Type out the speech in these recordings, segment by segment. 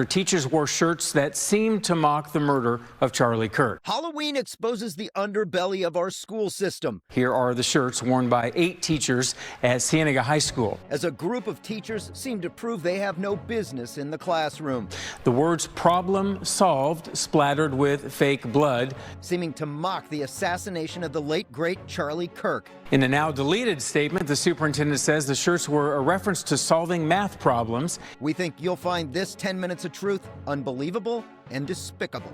Teachers wore shirts that seemed to mock the murder of Charlie Kirk. Halloween exposes the underbelly of our school system. Here are the shirts worn by 8 teachers at Cienega High School. As a group of teachers seem to prove they have no business in the classroom. The words "problem solved" splattered with fake blood, seeming to mock the assassination of the late, great Charlie Kirk. In a now deleted statement, the superintendent says the shirts were a reference to solving math problems. We think you'll find this 10 minutes of truth unbelievable and despicable.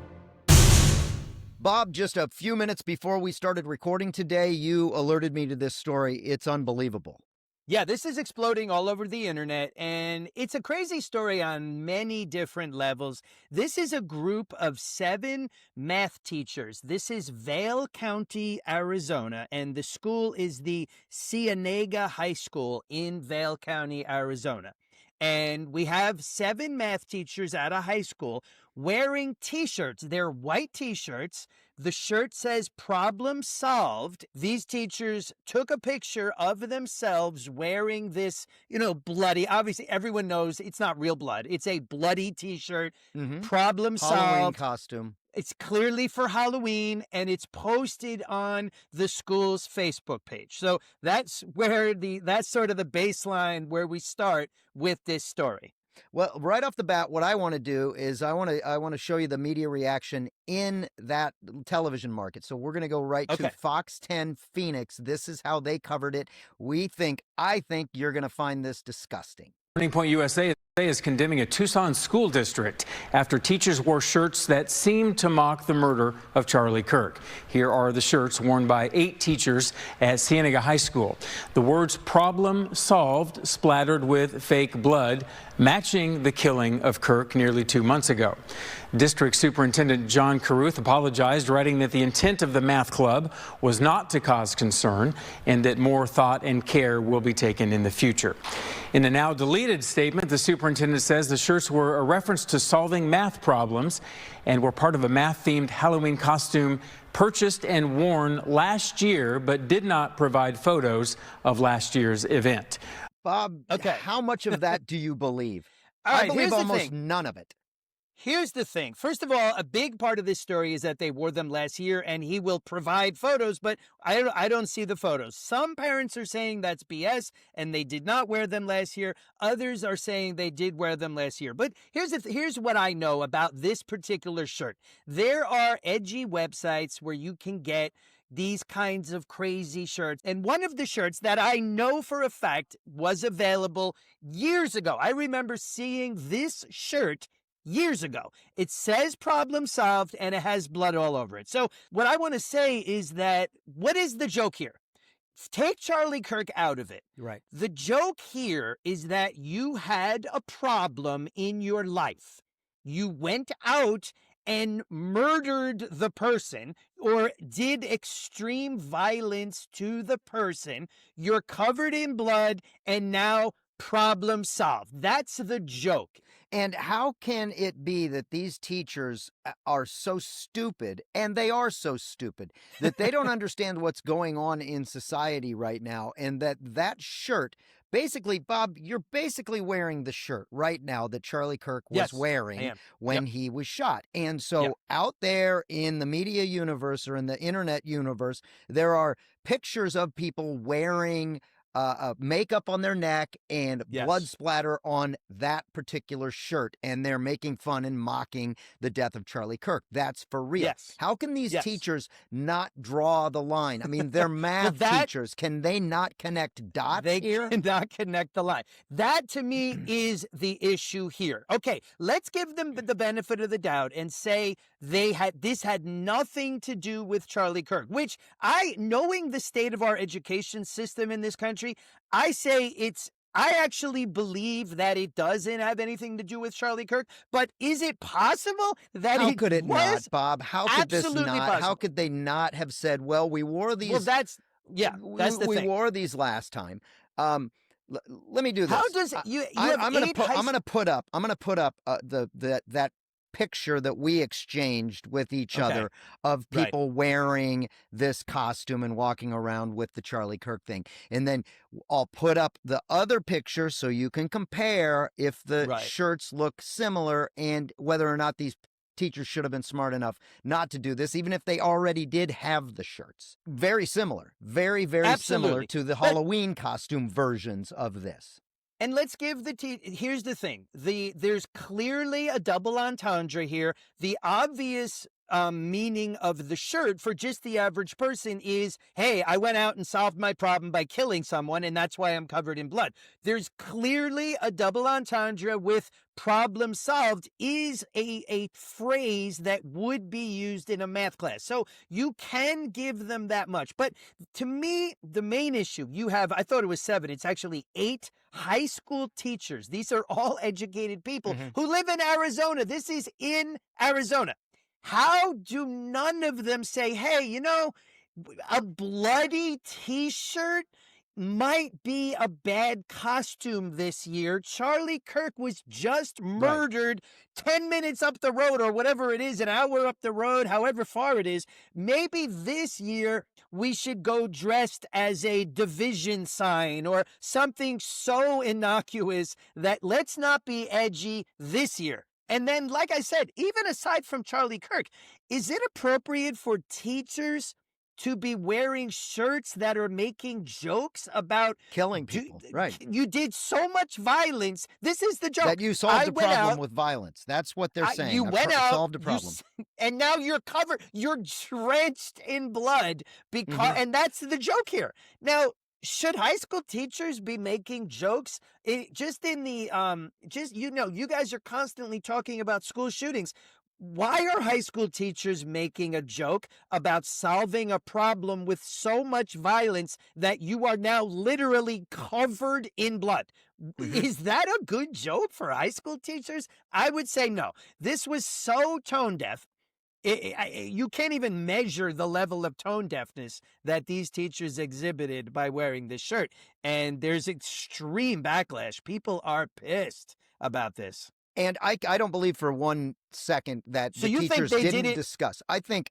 Bob, just a few minutes before we started recording today, you alerted me to this story. It's unbelievable. Yeah, this is exploding all over the internet, and it's a crazy story on many different levels. This is a group of 7 math teachers. This is Vail County, Arizona, and the school is the Cienega High School in Vail County, Arizona. And we have 7 math teachers at a high school wearing t-shirts. They're white t-shirts. The shirt says "problem solved." These teachers took a picture of themselves wearing this, bloody. Obviously, everyone knows it's not real blood. It's a bloody t-shirt. Problem solved. Halloween costume. It's clearly for Halloween, and it's posted on the school's Facebook page. So that's sort of the baseline where we start with this story. Well, right off the bat, what I want to do is I want to show you the media reaction in that television market. So we're going to go right to Fox 10 Phoenix. This is how they covered it. I think you're going to find this disgusting. Turning Point USA is condemning a Tucson school district after teachers wore shirts that seemed to mock the murder of Charlie Kirk. Here are the shirts worn by 8 teachers at Cienega High School. The words "problem solved" splattered with fake blood, matching the killing of Kirk nearly 2 months ago. District Superintendent John Carruth apologized, writing that the intent of the math club was not to cause concern and that more thought and care will be taken in the future. In a now deleted statement, the superintendent says the shirts were a reference to solving math problems and were part of a math-themed Halloween costume purchased and worn last year, but did not provide photos of last year's event. Bob, how much of that do you believe? I believe almost none of it. Here's the thing. First of all, a big part of this story is that they wore them last year, and he will provide photos, but I don't see the photos. Some parents are saying that's BS, and they did not wear them last year. Others are saying they did wear them last year. But here's what I know about this particular shirt. There are edgy websites where you can get these kinds of crazy shirts. And one of the shirts that I know for a fact was available years ago. I remember seeing this shirt years ago. It says "problem solved" and it has blood all over it. So what I want to say is that, what is the joke here? Take Charlie Kirk out of it. Right. The joke here is that you had a problem in your life. You went out and murdered the person or did extreme violence to the person. You're covered in blood, and now problem solved. That's the joke. And how can it be that these teachers are so stupid, and they are so stupid, that they don't understand what's going on in society right now, and that shirt, basically, Bob, you're basically wearing the shirt right now that Charlie Kirk was wearing when he was shot. And so out there in the media universe or in the internet universe, there are pictures of people wearing makeup on their neck and blood splatter on that particular shirt, and they're making fun and mocking the death of Charlie Kirk. That's for real. How can these teachers not draw the line? I mean, they're math teachers. Can they not connect dots here? They cannot connect the line. That, to me, is the issue here. Okay, let's give them the benefit of the doubt and say this had nothing to do with Charlie Kirk, which knowing the state of our education system in this country, I actually believe that it doesn't have anything to do with Charlie Kirk, but is it possible that How could it not, Bob? How could this not? Possible. How could they not have said, well, we wore these? Well, that's the thing. We wore these last time. Let me do this. How does I'm going to put up that picture that we exchanged with each Okay. other of Right. people wearing this costume and walking around with the Charlie Kirk thing. And then I'll put up the other picture so you can compare if the Right. shirts look similar and whether or not these teachers should have been smart enough not to do this, even if they already did have the shirts. Very similar, very, very similar Absolutely. to the But Halloween costume versions of this. And let's give here's the thing. There's clearly a double entendre here. The obvious meaning of the shirt for just the average person is, hey, I went out and solved my problem by killing someone, and that's why I'm covered in blood. There's clearly a double entendre with problem solved is a phrase that would be used in a math class. So you can give them that much. But to me, the main issue I thought it was 7, it's actually 8 high school teachers. These are all educated people who live in Arizona. This is in Arizona. How do none of them say, hey, a bloody t-shirt might be a bad costume this year. Charlie Kirk was just murdered 10 minutes up the road or whatever it is, an hour up the road, however far it is. Maybe this year we should go dressed as a division sign or something so innocuous that let's not be edgy this year. And then, like I said, even aside from Charlie Kirk, is it appropriate for teachers to be wearing shirts that are making jokes about killing people? Right. You did so much violence. This is the joke. That you solved the problem out, with violence. That's what they're saying. You went out, solved a problem. And now you're covered. You're drenched in blood because, and that's the joke here. Now, should high school teachers be making jokes? You guys are constantly talking about school shootings. Why are high school teachers making a joke about solving a problem with so much violence that you are now literally covered in blood? Is that a good joke for high school teachers? I would say no. This was so tone deaf. You can't even measure the level of tone deafness that these teachers exhibited by wearing this shirt. And there's extreme backlash. People are pissed about this. And I don't believe for 1 second that So the you think teachers they didn't did it- discuss. I think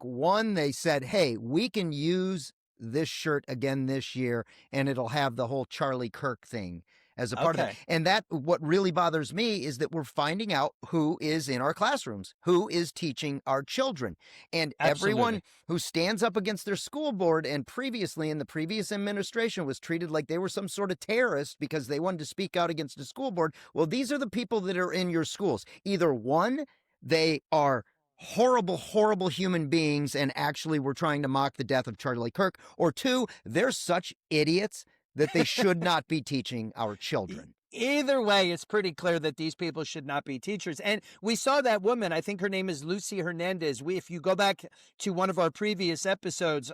one, they said, hey, we can use this shirt again this year, and it'll have the whole Charlie Kirk thing as a part of it. Okay. And what really bothers me is that we're finding out who is in our classrooms, who is teaching our children. And everyone who stands up against their school board and previously in the previous administration was treated like they were some sort of terrorist because they wanted to speak out against the school board. Well, these are the people that are in your schools. Either one, they are horrible, horrible human beings and actually were trying to mock the death of Charlie Kirk, or 2, they're such idiots that they should not be teaching our children. Either way, it's pretty clear that these people should not be teachers. And we saw that woman, I think her name is Lucy Hernandez. If you go back to one of our previous episodes,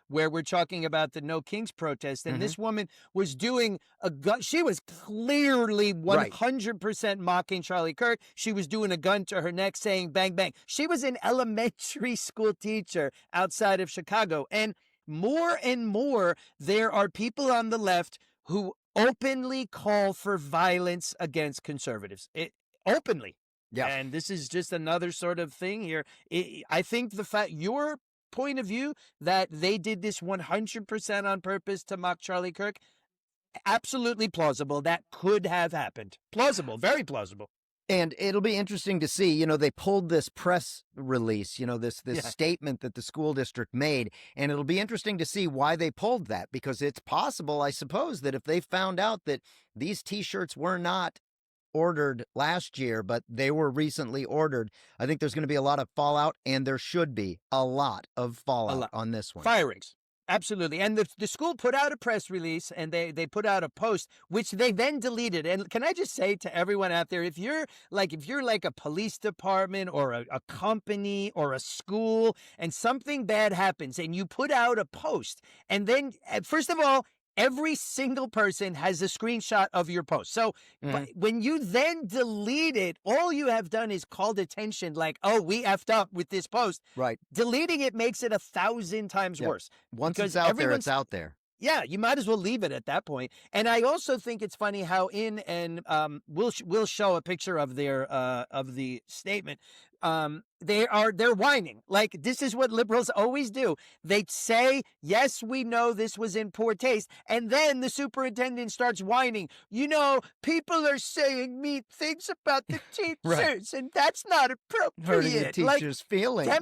where we're talking about the No Kings protest, and this woman was doing she was clearly 100% mocking Charlie Kirk. She was doing a gun to her neck saying bang, bang. She was an elementary school teacher outside of Chicago. And more, there are people on the left who openly call for violence against conservatives. Openly. Yeah. And this is just another sort of thing here. I think your point of view that they did this 100% on purpose to mock Charlie Kirk, absolutely plausible. That could have happened. Plausible, very plausible. And it'll be interesting to see, they pulled this press release, this statement that the school district made, and it'll be interesting to see why they pulled that, because it's possible, I suppose, that if they found out that these T-shirts were not ordered last year, but they were recently ordered, I think there's going to be a lot of fallout, and there should be a lot of fallout on this one. Firings. Absolutely. And the school put out a press release and they put out a post, which they then deleted. And can I just say to everyone out there, if you're like a police department or a company or a school and something bad happens and you put out a post, and then first of all, every single person has a screenshot of your post. So when you then delete it, all you have done is called attention like, oh, we effed up with this post. Right. Deleting it makes it 1,000 times worse. Once it's out there, it's out there. Yeah, you might as well leave it at that point. And I also think it's funny how we'll show a picture of their of the statement. They're whining. Like, this is what liberals always do. They say, yes, we know this was in poor taste, and then the superintendent starts whining. You know, people are saying mean things about the teachers, Right. and that's not appropriate. Hurting the teacher's feelings.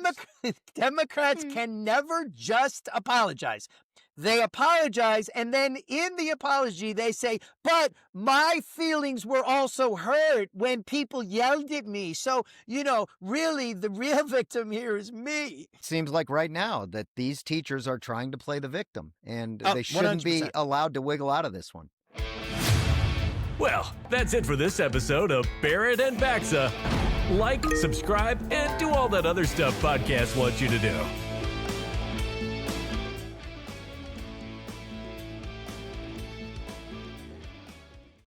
Democrats can never just apologize. They apologize, and then in the apology, they say, but my feelings were also hurt when people yelled at me. So, you know, really, the real victim here is me. Seems like right now that these teachers are trying to play the victim, and Oh, they shouldn't be 100%. allowed to wiggle out of this one. Well, that's it for this episode of Barrett and Baxa. Like, subscribe, and do all that other stuff podcasts want you to do.